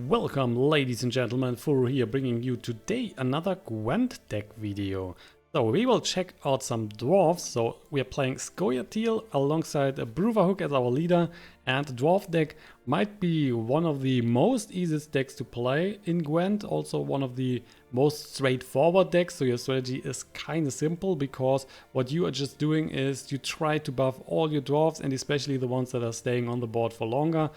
Welcome ladies and gentlemen, Furo here bringing you today another Gwent deck video. So we will check out some dwarfs. So we are playing SCOIATAEL alongside a BROUVER HOOG as our leader, and the dwarf deck might be one of the most easiest decks to play in Gwent, also one of the most straightforward decks. So your strategy is kind of simple, because what you are just doing is you try to buff all your dwarfs, and especially the ones that are staying on the board for longer.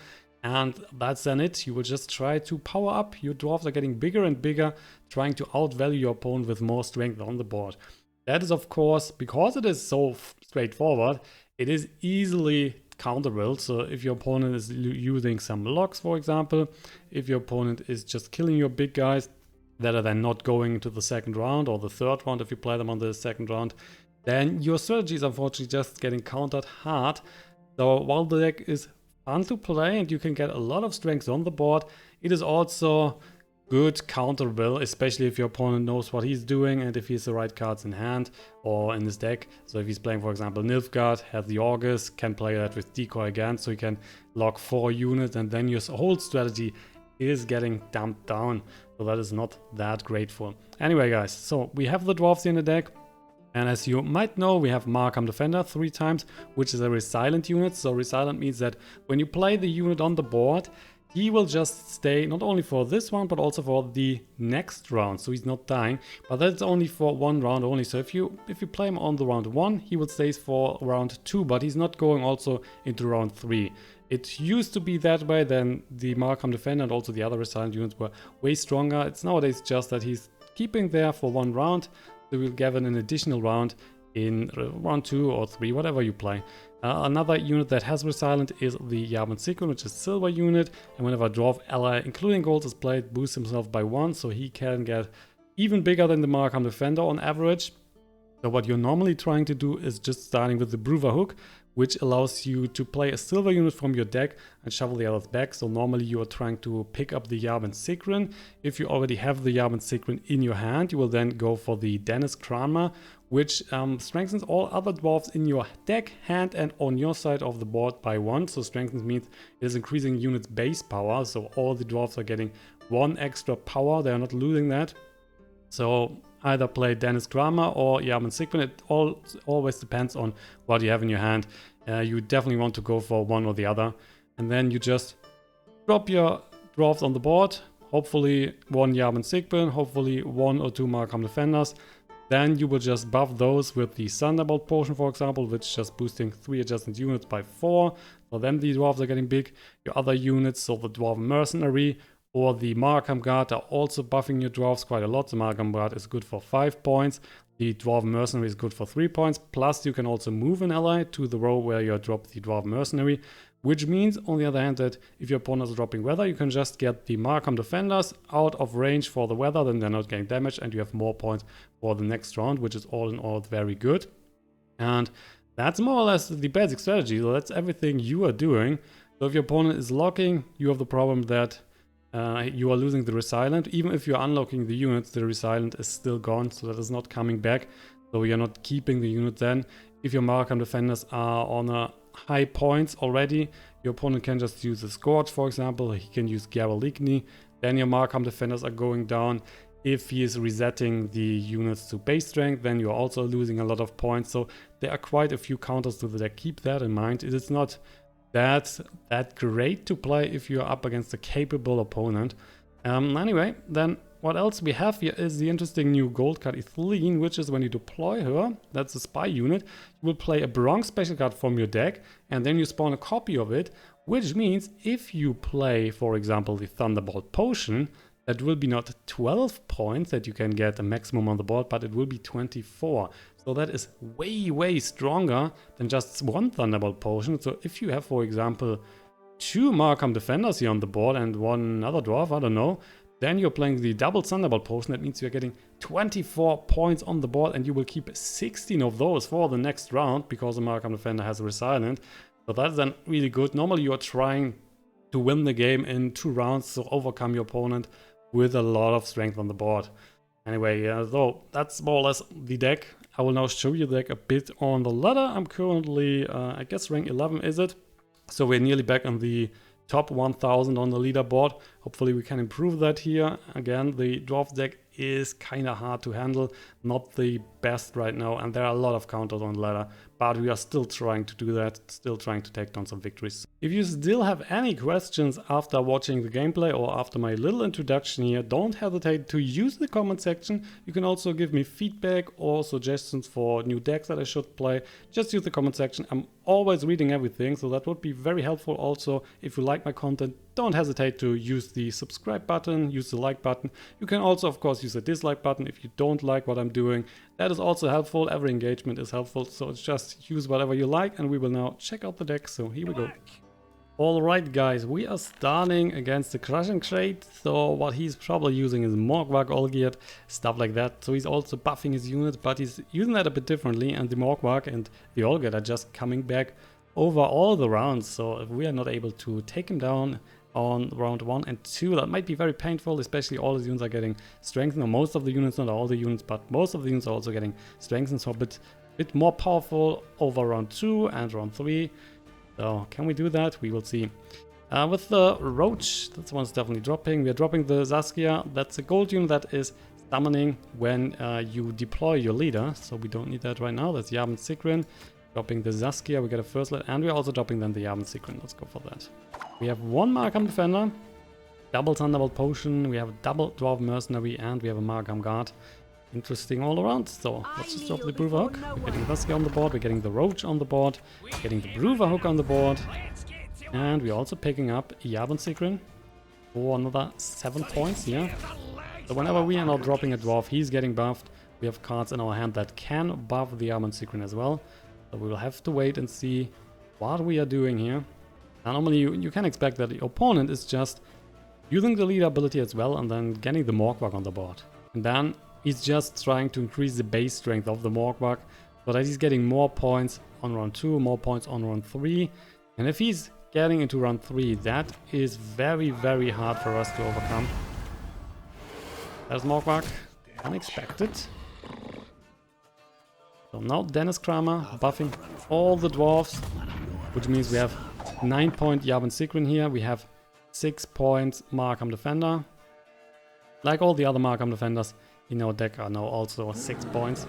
And that's then it. You will just try to power up. Your dwarfs are getting bigger and bigger, trying to outvalue your opponent with more strength on the board. That is, of course, because it is so straightforward, it is easily counterable. So if your opponent is using some locks, for example, if your opponent is just killing your big guys that are then not going to the second round or the third round if you play them on the second round, then your strategy is unfortunately just getting countered hard. So while the deck is fun to play and you can get a lot of strength on the board, it is also good counterable, especially if your opponent knows what he's doing and if he has the right cards in hand or in his deck. So if he's playing, for example, Nilfgaard, has the Augurs, can play that with decoy again, so he can lock 4 units, and then your whole strategy is getting dumped down. So that is not that grateful. Anyway guys, so we have the dwarfs in the deck. And as you might know, we have MAHAKAM Defender 3 times, which is a resilient unit. So resilient means that when you play the unit on the board, he will just stay not only for this round, but also for the next round. So he's not dying, but that's only for 1 round only. So if you play him on the round 1, he will stay for round 2, but he's not going also into round 3. It used to be that way, then the MAHAKAM Defender and also the other resilient units were way stronger. It's nowadays just that he's keeping there for 1 round. So we'll give an additional round in round 2 or 3, whatever you play. Another unit that has resilient is the Yarpen Zigrin, which is a silver unit, and whenever a dwarf ally, including gold, is played, boosts himself by 1, so he can get even bigger than the MAHAKAM Defender on average. So what you're normally trying to do is just starting with the BROUVER HOOG, which allows you to play a silver unit from your deck and shuffle the others back. So normally you are trying to pick up the Yarpen Zigrin. If you already have the Yarpen Zigrin in your hand, you will then go for the CRANMER, which strengthens all other dwarfs in your deck, hand, and on your side of the board by 1. So strengthens means it is increasing units' base power. So all the dwarfs are getting 1 extra power. They are not losing that. So either play CRANMER or Yarpen Zigrin. It always depends on what you have in your hand. You definitely want to go for one or the other. And then you just drop your dwarfs on the board. Hopefully 1 Yarpen Zigrin, hopefully 1 or 2 MAHAKAM Defenders. Then you will just buff those with the Thunderbolt potion, for example, which is just boosting 3 adjacent units by 4. So then the dwarfs are getting big. Your other units, so the Dwarven Mercenary or the MAHAKAM Guard, are also buffing your dwarfs quite a lot. The MAHAKAM Guard is good for 5 points. The Dwarven Mercenary is good for 3 points. Plus you can also move an ally to the row where you drop the Dwarven Mercenary. Which means, on the other hand, that if your opponent is dropping weather, you can just get the MAHAKAM Defenders out of range for the weather, then they're not getting damaged, and you have more points for the next round, which is all in all very good. And that's more or less the basic strategy. So that's everything you are doing. So if your opponent is locking, you have the problem that you are losing the resilient. Even if you're unlocking the units, the resilient is still gone, so that is not coming back. So you're not keeping the unit then. If your MAHAKAM Defenders are on a high points already, your opponent can just use a Scourge, for example. He can use ITHLINNE. Then your MAHAKAM Defenders are going down. If he is resetting the units to base strength, then you're also losing a lot of points. So there are quite a few counters to the deck. Keep that in mind. It is not that great to play if you're up against a capable opponent. Anyway, then what else we have here is the interesting new gold card ITHLINNE, which is when you deploy her, that's a spy unit, you will play a bronze special card from your deck, and then you spawn a copy of it, which means if you play, for example, the Thunderbolt potion, that will be not 12 points that you can get a maximum on the board, but it will be 24. So that is way stronger than just 1 Thunderbolt potion. So if you have, for example, 2 MAHAKAM Defenders here on the board and 1 other dwarf, I don't know, then you're playing the double Thunderbolt potion. That means you're getting 24 points on the board, and you will keep 16 of those for the next round because the MAHAKAM Defender has a resilient. So that's then really good. Normally you are trying to win the game in 2 rounds, to overcome your opponent with a lot of strength on the board. Anyway, so that's more or less the deck. I will now show you the deck a bit on the ladder. I'm currently, I guess rank 11 is it? So we're nearly back on the top 1000 on the leaderboard. Hopefully we can improve that here. Again, the dwarf deck is kind of hard to handle, not the best right now, and there are a lot of counters on the ladder, but we are still trying to do that, still trying to take down some victories. If you still have any questions after watching the gameplay or after my little introduction here, don't hesitate to use the comment section. You can also give me feedback or suggestions for new decks that I should play. Just use the comment section. I'm always reading everything, so that would be very helpful. Also, if you like my content, don't hesitate to use the subscribe button, use the like button. You can also, of course, use the dislike button if you don't like what I'm doing. That is also helpful. Every engagement is helpful, so it's just use whatever you like, and we will now check out the deck. So here we go. Alright guys, we are starting against the Crushing Crate. So what he's probably using is Morgwag Olgierd, stuff like that. So he's also buffing his units, but he's using that a bit differently, and the Morgwag and the Olgierd are just coming back over all the rounds. So if we are not able to take him down on round 1 and 2, that might be very painful, especially all his units are getting strengthened, or most of the units, not all the units, but most of the units are also getting strengthened, so a bit more powerful over round 2 and round 3. So can we do that? We will see. With the Roach, that one's definitely dropping. We are dropping the Saskia. That's a gold unit that is summoning when you deploy your leader, so we don't need that right now. That's Yarpen Zigrin. Dropping the Saskia, we get a first lead, and we're also dropping then the Yarpen Zigrin. Let's go for that. We have one MAHAKAM Defender, double Thunderbolt Potion, we have a double Dwarf Mercenary, and we have a MAHAKAM Guard. Interesting all around. So let's just drop the BROUVER HOOG. We're getting the Saskia on the board, we're getting the Roach on the board, we're getting the BROUVER HOOG on the board, and we're also picking up Yarpen Zigrin for another 7 points here. So whenever we are now dropping a dwarf, he's getting buffed. We have cards in our hand that can buff the Yarpen Zigrin as well. So we will have to wait and see what we are doing here. Now, normally you can expect that the opponent is just using the leader ability as well and then getting the Morgwag on the board. And then he's just trying to increase the base strength of the Morgwag so that he's getting more points on round 2, more points on round 3. And if he's getting into round 3, that is very, very hard for us to overcome. There's Morgwag, unexpected. So now Dennis CRANMER buffing all the dwarfs, which means we have 9-point Yarpen Zigrin here. We have 6 points MAHAKAM Defender. Like all the other MAHAKAM Defenders in our deck are now also 6 points.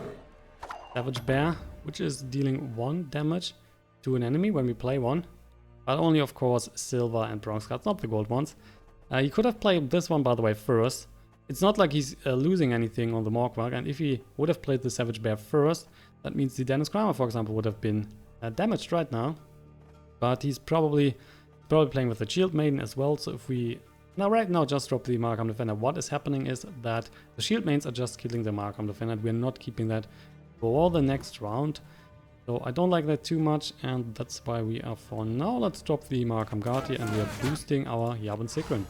Savage Bear, which is dealing 1 damage to an enemy when we play one. But only, of course, silver and bronze cards, not the gold ones. He could have played this one, by the way, first. It's not like he's losing anything on the Morgwag, and if he would have played the Savage Bear first, that means the Dennis CRANMER, for example, would have been damaged right now. But he's probably playing with the Shield Maiden as well, so if we now right now just drop the MAHAKAM Defender, what is happening is that the Shield Maidens are just killing the MAHAKAM Defender, and we're not keeping that for the next round. So I don't like that too much, and that's why we are for now. Let's drop the MAHAKAM Guard here, and we are boosting our Yarpen Zigrin.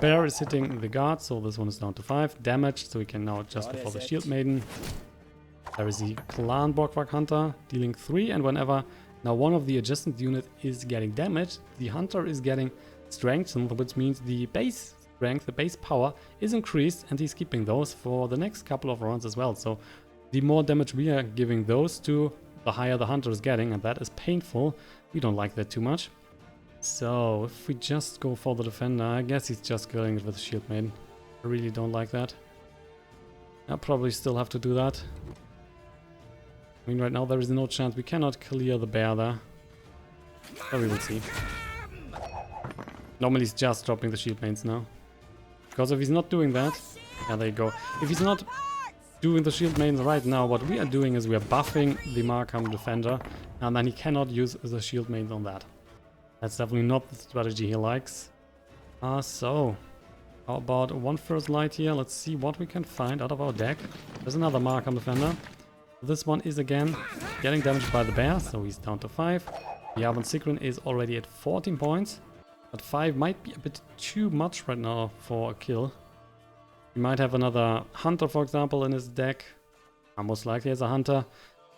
Bear is hitting the guard, so this one is down to 5 damage, so we can now just go for the Shield Maiden. There is the Clan Borgwag Hunter dealing 3, and whenever now one of the adjacent unit is getting damaged, the Hunter is getting strengthened, which means the base strength, the base power is increased, and he's keeping those for the next couple of rounds as well. So the more damage we are giving those to, the higher the Hunter is getting, and that is painful. We don't like that too much. So if we just go for the Defender, I guess he's just killing it with the Shield Maiden. I really don't like that. I'll probably still have to do that. I mean, right now there is no chance. We cannot clear the bear there. But we will see. Normally he's just dropping the Shield Maidens now. Because if he's not doing that... Yeah, there you go. If he's not doing the Shield Maidens right now, what we are doing is we are buffing the MAHAKAM Defender. And then he cannot use the Shield Maidens on that. That's definitely not the strategy he likes. So... How about one first light here? Let's see what we can find out of our deck. There's another MAHAKAM Defender. This one is again getting damaged by the bear, so he's down to 5. The Yarpen Zigrin is already at 14 points. But 5 might be a bit too much right now for a kill. He might have another Hunter, for example, in his deck. Most likely as a Hunter.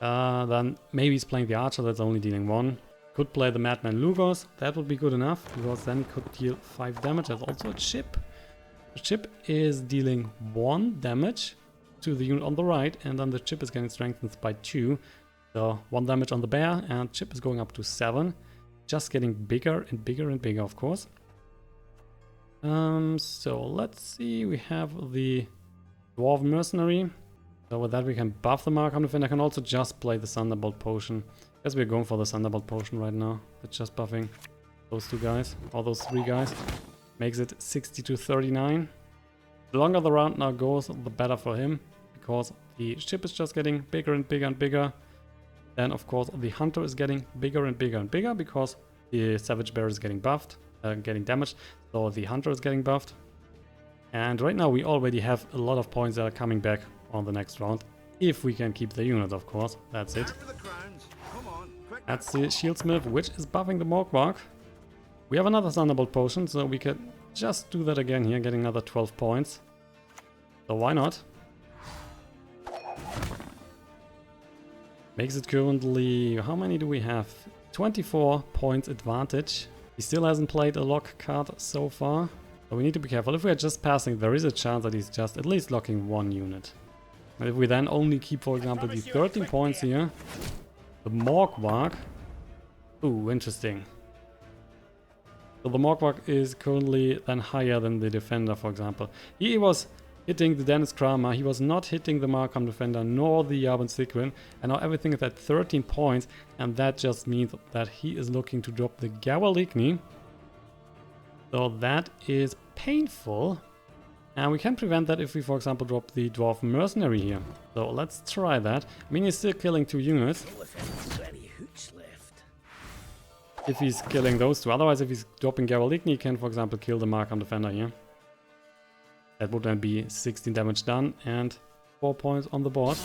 Then maybe he's playing the Archer that's only dealing 1. Could play the Madman Lugos. That would be good enough, because then he could deal 5 damage. There's also a chip. The chip is dealing 1 damage to the unit on the right, and then the chip is getting strengthened by 2. So 1 damage on the bear, and chip is going up to 7. just getting bigger and bigger and bigger, of course. So let's see, we have the Dwarf Mercenary. So with that we can buff the Mahakam Defender. I can also just play the Thunderbolt potion. I guess we're going for the Thunderbolt potion right now. It's just buffing those two guys, or those three guys. Makes it 60 to 39. The longer the round now goes, the better for him, because the ship is just getting bigger and bigger and bigger. Then of course the Hunter is getting bigger and bigger and bigger, because the Savage Bear is getting buffed, getting damaged. So the Hunter is getting buffed. And right now we already have a lot of points that are coming back on the next round. If we can keep the unit, of course. That's it. That's the Shieldsmith, which is buffing the Morkvark. We have another Thunderbolt potion, so we could just do that again here, getting another 12 points. So why not? Makes it currently... how many do we have? 24 points advantage. He still hasn't played a lock card so far. So we need to be careful. If we are just passing, there is a chance that he's just at least locking one unit. And if we then only keep, for example, the 13 points here, the Morkvark... ooh, interesting. So the Morkvark is currently then higher than the Defender, for example. He was hitting the Dennis CRANMER, he was not hitting the Mahakam Defender nor the Yarpen Zigrin, and now everything is at 13 points, and that just means that he is looking to drop the Gwent. So that is painful, and we can prevent that if we, for example, drop the Dwarf Mercenary here. So let's try that. I mean, he's still killing 2 units. If he's killing those two. Otherwise, if he's dropping Gwent, he can, for example, kill the Mahakam Defender here. That would then be 16 damage done and 4 points on the board.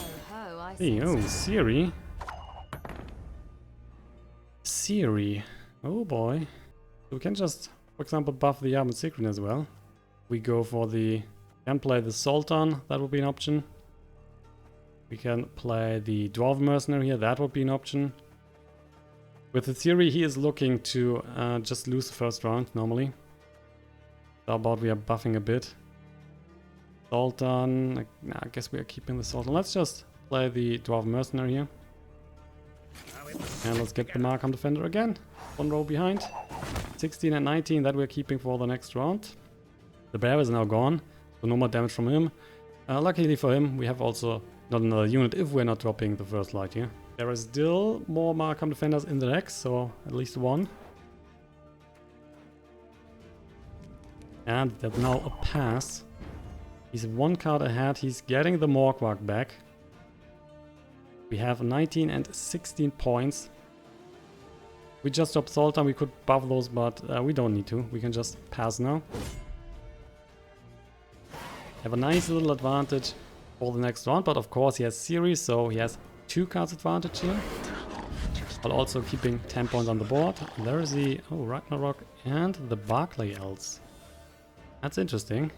Hey, oh, Siri. Siri. Oh boy. So we can just, for example, buff the Yarpen Zigrin as well. We go for the... can play the ZOLTAN, that would be an option. We can play the Dwarf Mercenary here, that would be an option. With the theory, he is looking to just lose the first round, normally. How about we are buffing a bit? ZOLTAN, I guess we are keeping the ZOLTAN. Let's just play the Dwarf Mercenary here. And let's get the Mahakam Defender again. 1 row behind. 16 and 19, that we're keeping for the next round. The bear is now gone, so no more damage from him. Luckily for him, we have also not another unit if we're not dropping the first light here. There are still more Mahakam Defenders in the deck, so at least one. And there's now a pass. He's 1 card ahead, he's getting the Morkvark back. We have 19 and 16 points. We just dropped ZOLTAN, we could buff those, but we don't need to. We can just pass now. Have a nice little advantage for the next round, but of course he has series, so he has 2 cards advantage here. While also keeping 10 points on the board. There is the Ragnarok and the Barclay elves. That's interesting.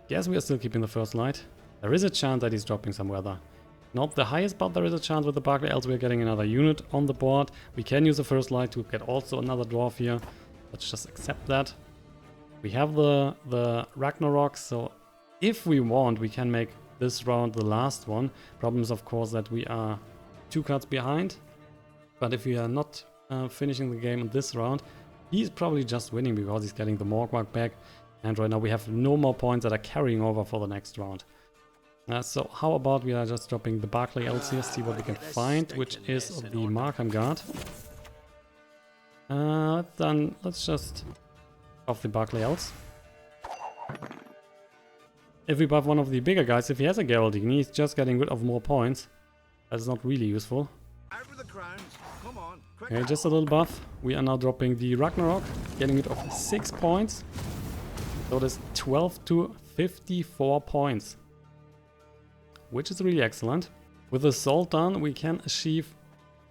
Yes, we are still keeping the first light. There is a chance that he's dropping some weather. Not the highest, but there is a chance with the Barclay elves we're getting another unit on the board. We can use the first light to get also another dwarf here. Let's just accept that. We have the Ragnarok, so if we want, we can make this round the last one. Problem is, of course, that we are 2 cards behind. But if we are not finishing the game in this round, he's probably just winning because he's getting the Morkvark back. And right now we have no more points that are carrying over for the next round. So how about we are just dropping the Barclay elves here, see what we can find, which is the Markham Guard. Then let's just buff the Barclay elves. If we buff one of the bigger guys, if he has a Geralt, he's just getting rid of more points. That's not really useful. Okay, just a little buff. We are now dropping the Ragnarok, getting rid of 6 points. So that's 12 to 54 points. Which is really excellent. With the ZOLTAN, we can achieve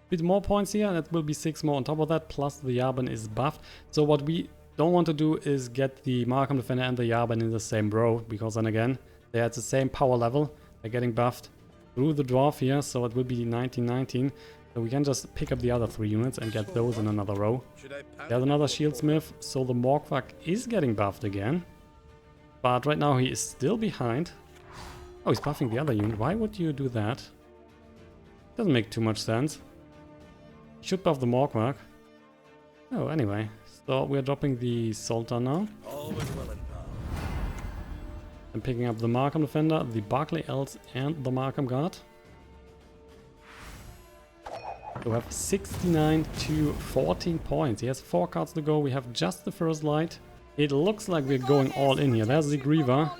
a bit more points here. That will be 6 more on top of that, plus the Yarpen is buffed. So what we don't want to do is get the Mahakam Defender and the Yarpen in the same row, because then again, they're at the same power level. They're getting buffed through the dwarf here, so it will be 19-19. So we can just pick up the other 3 units and get those in another row. There's another Shieldsmith, so the Morkvark is getting buffed again. But right now he is still behind. Oh, he's buffing the other unit. Why would you do that? Doesn't make too much sense. Should buff the Morgwag. Oh, anyway. So we're dropping the Zoltan now. And picking up the Markham Defender, the Barclay Elves, and the Markham Guard. So we have 69 to 14 points. He has 4 cards to go. We have just the first light. It looks like we're going all in here. There's the Griever.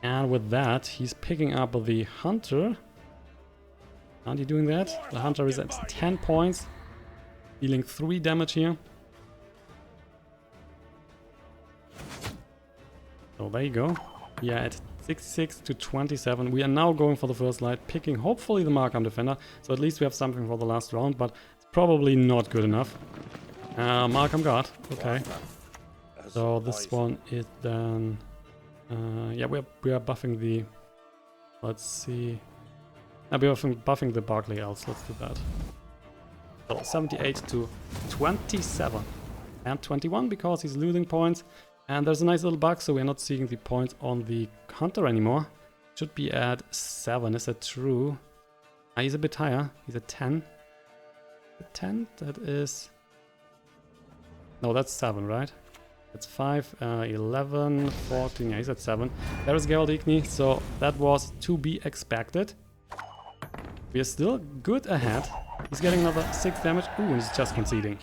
And with that, he's picking up the Hunter. Aren't you doing that? The Hunter is at 10 points. Dealing 3 damage here. So there you go. We are at 66 to 27. We are now going for the first light, picking hopefully the Markham Defender. So at least we have something for the last round, but it's probably not good enough. Markham Guard. Okay. So this one is then... yeah, we are buffing the... Let's see... we are buffing the Barclay Elves. Let's do that. So 78 to 27. And 21 because he's losing points. And there's a nice little bug, so we're not seeing the points on the Hunter anymore. Should be at 7, is that true? He's a bit higher, he's at 10. At 10, that is... No, that's 7, right? That's 5, 11, 14, yeah, he's at 7. There is Gerald Igni, so that was to be expected. We are still good ahead. He's getting another 6 damage. Ooh, and he's just conceding.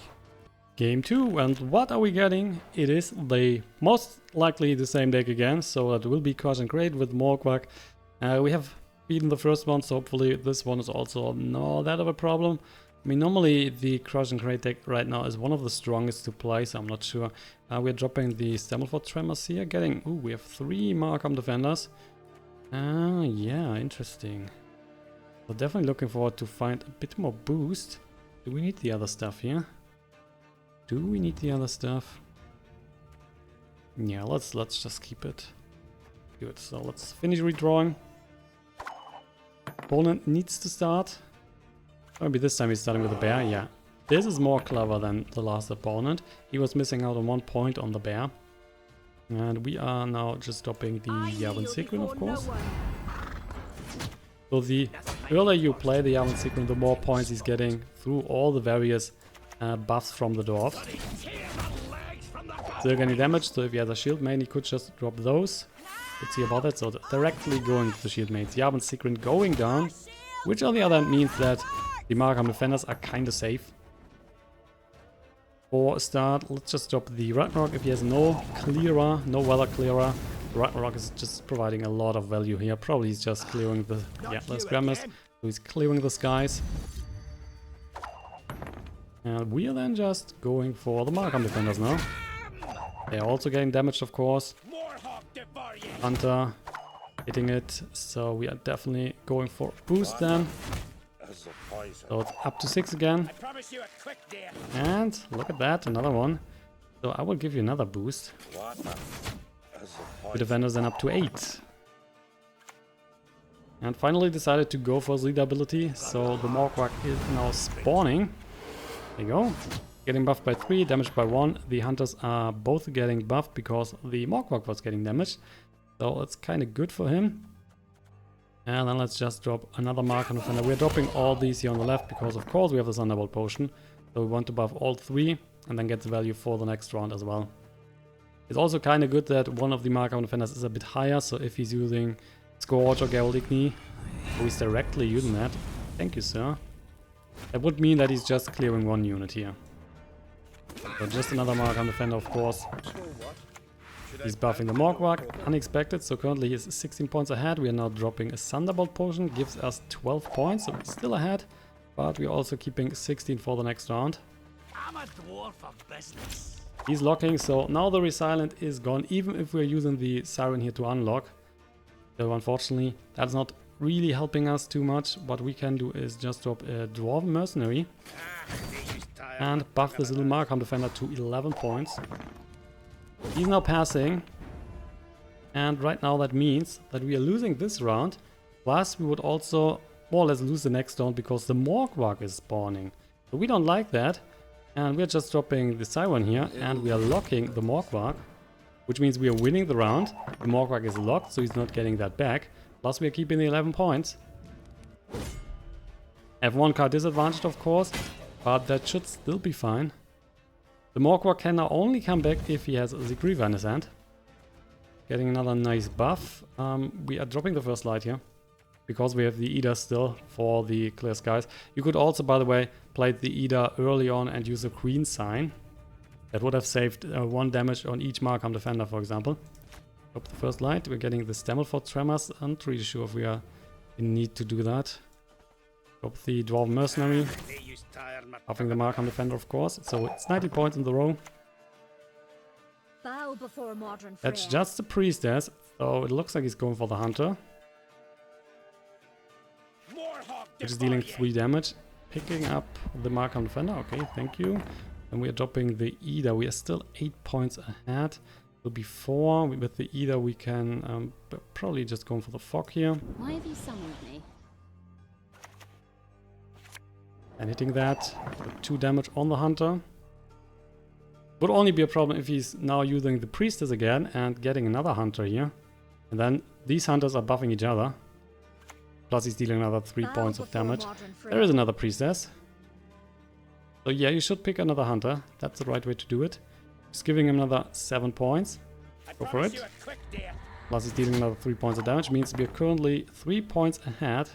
Game 2, and what are we getting? It is the most likely the same deck again, so it will be Crush and Crate with Morgwag. We have beaten the first one, so hopefully this one is also not that of a problem. I mean, normally the Crush and Crate deck right now is one of the strongest to play, so I'm not sure. We're dropping the STAMMELFORD'S TREMORS here, getting... Ooh, we have 3 Markham Defenders. Yeah, interesting. So definitely looking forward to find a bit more boost. Do we need the other stuff here? Do we need the other stuff? Yeah, let's just keep it. Good, so let's finish redrawing. Opponent needs to start. Maybe this time he's starting with a bear, yeah. This is more clever than the last opponent. He was missing out on 1 point on the bear. And we are now just stopping the Yarpen Zigrin, of course. So the earlier you play the Yarpen Zigrin, the more points he's getting through all the various buffs from the dwarf. Still getting damage, so if he has a shield main, he could just drop those. Let's see about that. So directly going to the shield mains. Yarpen Zigrin going down, which on the other hand means that the Markham Defenders are kind of safe. For a start, let's just drop the Ragnarok. If he has no clearer, no weather clearer, Ragnarok is just providing a lot of value here. Probably he's just clearing the... Yeah, there's Grammars. So he's clearing the skies. And we are then just going for the Markham Defenders now. They're also getting damaged, of course. Hunter hitting it, so we are definitely going for a boost then. So it's up to 6 again. And look at that, another one. So I will give you another boost. The defenders then up to 8. And finally decided to go for Zeta ability, so the Morgwag is now spawning. There you go. Getting buffed by 3, damaged by 1. The hunters are both getting buffed because the Morgwag was getting damaged. So it's kind of good for him. And then let's just drop another Markham Defender. We're dropping all these here on the left because of course we have the Thunderbolt potion. So we want to buff all 3 and then get the value for the next round as well. It's also kind of good that one of the Markham Defenders is a bit higher. So if he's using Scorch or Gerald Igni, or he's directly using that. Thank you, sir. That would mean that he's just clearing 1 unit here. So just another Markham Defender, of course. He's buffing the Morgwag, unexpected, so currently he's 16 points ahead. We are now dropping a Thunderbolt potion, gives us 12 points, so we're still ahead. But we're also keeping 16 for the next round. I'm a dwarf of business. He's locking, so now the Resilient is gone, even if we're using the Siren here to unlock. So unfortunately, that's not really helping us too much. What we can do is just drop a Dwarven Mercenary and buff this little Markham Defender to 11 points. He's now passing, and right now that means that we are losing this round, plus we would also more or less lose the next round because the Morgwag is spawning. So we don't like that, and we're just dropping the Siren here, and we are locking the Morgwag, which means we are winning the round. The Morgwag is locked, so he's not getting that back, plus we are keeping the 11 points. Have 1 card disadvantaged, of course. but that should still be fine. The Morkwa can now only come back if he has Zigrin in his hand. Getting another nice buff. We are dropping the first light here, because we have the Ida still for the clear skies. You could also, by the way, play the Ida early on and use a Queen sign. That would have saved 1 damage on each Mahakam defender, for example. Drop the first light. We're getting the STAMMELFORD'S Tremors. I'm not really sure if we are in need to do that. Drop the Dwarven Mercenary. Buffing the Mahakam defender, of course. So it's 90 points in the row. Bow before modern That's just the priestess. So it looks like he's going for the hunter, which is dealing 3 damage. Picking up the Mahakam defender. Okay, thank you. And we are dropping the Ida. We are still 8 points ahead. Will be 4. With the Ida we can probably just go for the fog here. Why have you summoned me? And hitting that with 2 damage on the hunter. Would only be a problem if he's now using the priestess again and getting another hunter here. And then these hunters are buffing each other. Plus he's dealing another 3 points of damage. There is another priestess. So yeah, you should pick another hunter. That's the right way to do it. Just giving him another 7 points. Go for it. Plus he's dealing another 3 points of damage. Means we are currently 3 points ahead,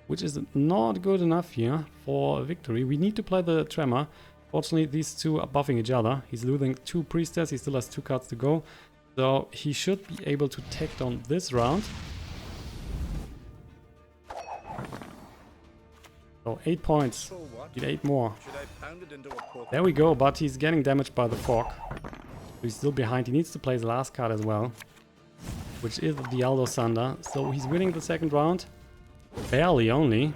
which is not good enough here for a victory. We need to play the Tremor. Fortunately, these two are buffing each other. He's losing 2 priestess. He still has 2 cards to go. So he should be able to take down this round. So 8 points. Need 8 more. There we go, but he's getting damaged by the fog. He's still behind. He needs to play his last card as well, which is the Aldo Sunder. So he's winning the second round. Barely only.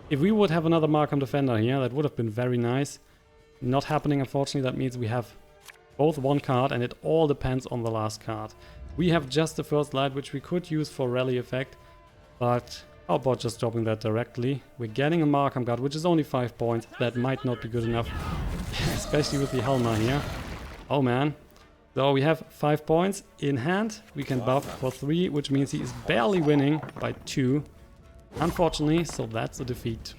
If we would have another Mahakam defender here, that would have been very nice. Not happening, unfortunately. That means we have both 1 card, and it all depends on the last card. We have just the first light, which we could use for rally effect, but how about just dropping that directly? We're getting a Mahakam guard, which is only 5 points. That might not be good enough, especially with the Helma here. Oh man. So we have 5 points in hand. We can buff for 3, which means he is barely winning by 2. Unfortunately, so that's a defeat.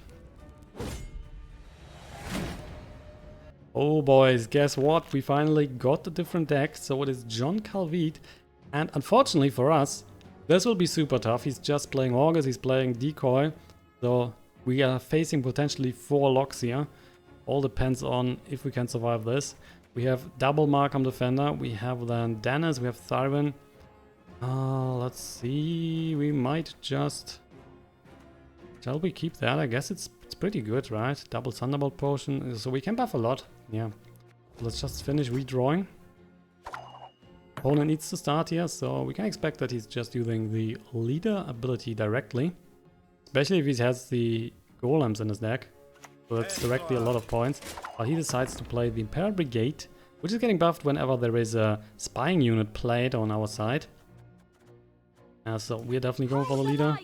Oh boys, guess what? We finally got a different deck. So it is John Calvite. And unfortunately for us, this will be super tough. He's just playing August, he's playing Decoy. So we are facing potentially 4 locks here. All depends on if we can survive this. We have double Mahakam defender. We have then Dennis, we have Thyron. Let's see. We might just... Shall we keep that? I guess it's pretty good, right? Double Thunderbolt potion. So we can buff a lot. Yeah. Let's just finish redrawing. Opponent needs to start here, so we can expect that he's just using the leader ability directly. Especially if he has the golems in his deck. So that's directly a lot of points. But he decides to play the Imperial Brigade, which is getting buffed whenever there is a spying unit played on our side. So we're definitely going for the leader.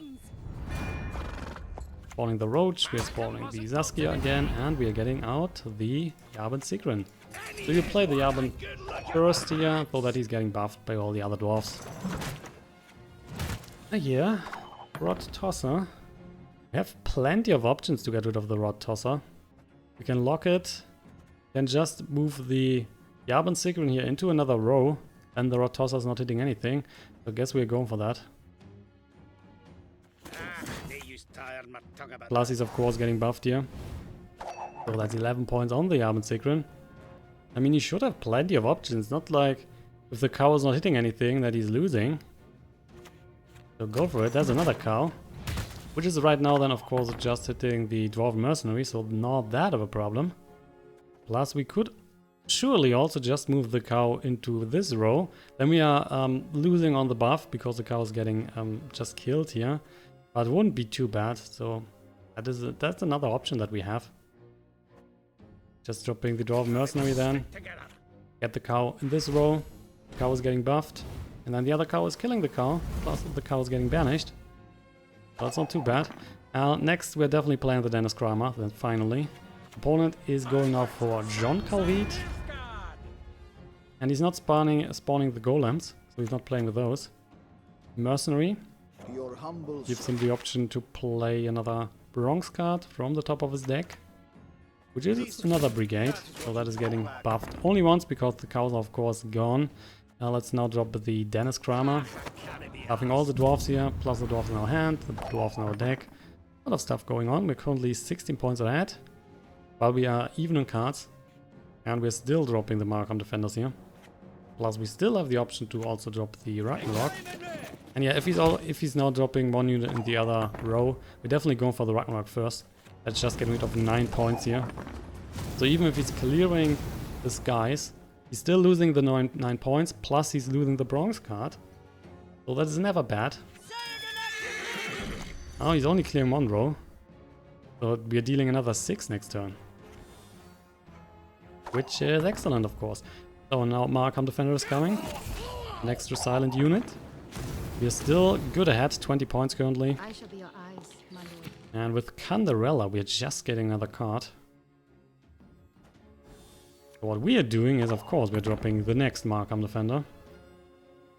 Spawning the Roach, we're spawning the Saskia again, and we are getting out the Yarpen Zigrin. So you play the Yarpen first here, so that he's getting buffed by all the other dwarfs. Yeah, Rod Tosser. We have plenty of options to get rid of the Rod Tosser. We can lock it, then just move the Yarpen Zigrin here into another row, and the Rod Tosser is not hitting anything. So I guess we're going for that. Plus he's of course getting buffed here. So that's 11 points on the Yarpen Zigrin. I mean, he should have plenty of options, not like if the cow is not hitting anything that he's losing. So go for it. There's another cow, which is right now then of course just hitting the Dwarven Mercenary, so not that of a problem. Plus we could surely also just move the cow into this row. Then we are losing on the buff because the cow is getting just killed here. But it wouldn't be too bad, so that's another option that we have. Just dropping the Dwarven Mercenary then. Get the cow in this row. The cow is getting buffed. And then the other cow is killing the cow. Plus the cow is getting banished. So it's not too bad. Next we're definitely playing the Dennis CRANMER, then finally. Opponent is going now for John Calvite. And he's not spawning the golems, so he's not playing with those. Mercenary. Gives him the option to play another bronze card from the top of his deck. which is another brigade. So that is getting buffed only once because the cows are of course gone. Let's now drop the Dennis CRANMER. Buffing all the dwarves here, plus the dwarves in our hand, the dwarves in our deck. A lot of stuff going on. We're currently 16 points ahead, but we are even on cards. And we're still dropping the MAHAKAM defenders here. Plus we still have the option to also drop the Ragnarok. And yeah, if he's now dropping one unit in the other row, we're definitely going for the Ragnarok first. Let's just get rid of 9 points here. So even if he's clearing the skies, he's still losing the 9 points, plus he's losing the bronze card. So that is never bad. Oh, he's only clearing 1 row. So we are dealing another 6 next turn. Which is excellent, of course. So now MAHAKAM defender is coming. An extra silent unit. We are still good ahead, 20 points currently. I shall be your eyes, my lord. And with Canderella, we are just getting another card. So what we are doing is, of course, we're dropping the next MAHAKAM defender.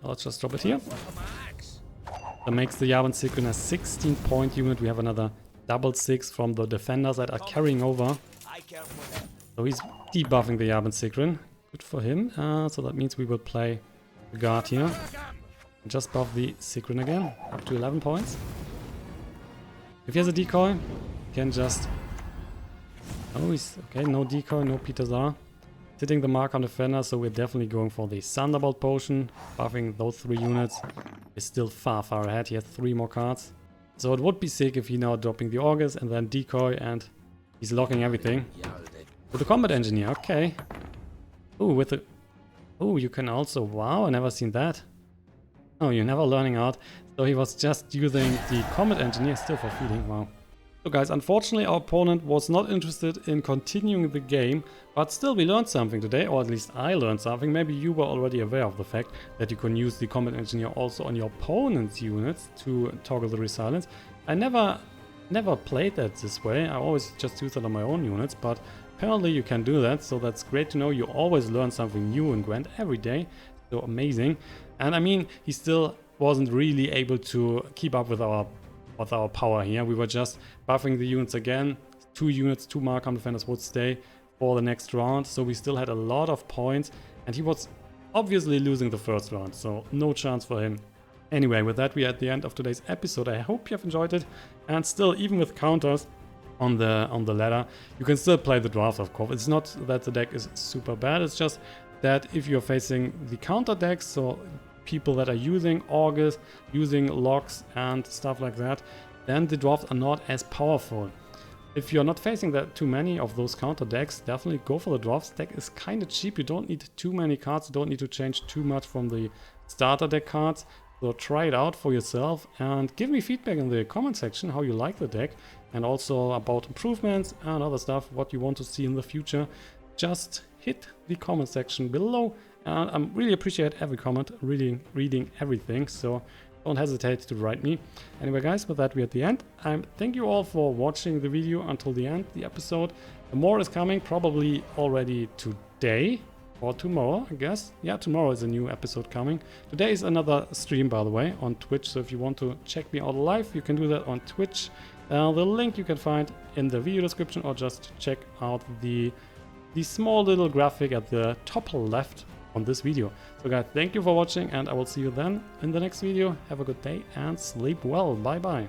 Let's just drop it here. That makes the Yarpen Zigrin a 16-point unit. We have another double 6 from the defenders that are carrying over. So he's debuffing the Yarpen Zigrin. Good for him. So that means we will play the guard here. Just buff the Zigrin again, up to 11 points. If he has a decoy, he can just... Oh, he's... Okay, no decoy, no Peterzar. Hitting the MAHAKAM defender, so we're definitely going for the Thunderbolt potion. Buffing those 3 units. We're still far ahead. He has 3 more cards. So it would be sick if he now dropping the August and then decoy and he's locking everything. With the combat engineer, okay. Ooh, with the... Ooh, you can also... Wow, I never seen that. Oh, you're never learning out. So he was just using the combat engineer still for feeding. Wow. So guys, unfortunately our opponent was not interested in continuing the game, but still we learned something today, or at least I learned something. Maybe you were already aware of the fact that you can use the combat engineer also on your opponent's units to toggle the resilience. I never played that this way. I always just used it on my own units, but apparently you can do that, so that's great to know. You always learn something new in Gwent every day, so amazing. And I mean, he still wasn't really able to keep up with our power here. We were just buffing the units again. 2 units, 2 MAHAKAM defenders would stay for the next round, so we still had a lot of points, and he was obviously losing the first round, so no chance for him. Anyway, with that we are at the end of today's episode. I hope you have enjoyed it, and still, even with counters on the ladder, you can still play the dwarves, of course. It's not that the deck is super bad, it's just that if you're facing the counter decks, so people that are using August, using locks and stuff like that, then the dwarves are not as powerful. If you're not facing that too many of those counter decks, definitely go for the dwarves. Deck is kind of cheap. You don't need too many cards. You don't need to change too much from the starter deck cards. So try it out for yourself and give me feedback in the comment section how you like the deck, and also about improvements and other stuff, what you want to see in the future. Just hit the comment section below. And I really appreciate every comment, reading everything, so don't hesitate to write me. Anyway guys, with that we're at the end. Thank you all for watching the video until the end, the episode. More is coming, probably already today or tomorrow, I guess. Yeah, tomorrow is a new episode coming. Today is another stream, by the way, on Twitch, so if you want to check me out live, you can do that on Twitch. The link you can find in the video description, or just check out the small little graphic at the top left on this video. So guys, thank you for watching, and I will see you then in the next video. Have a good day and sleep well. Bye bye.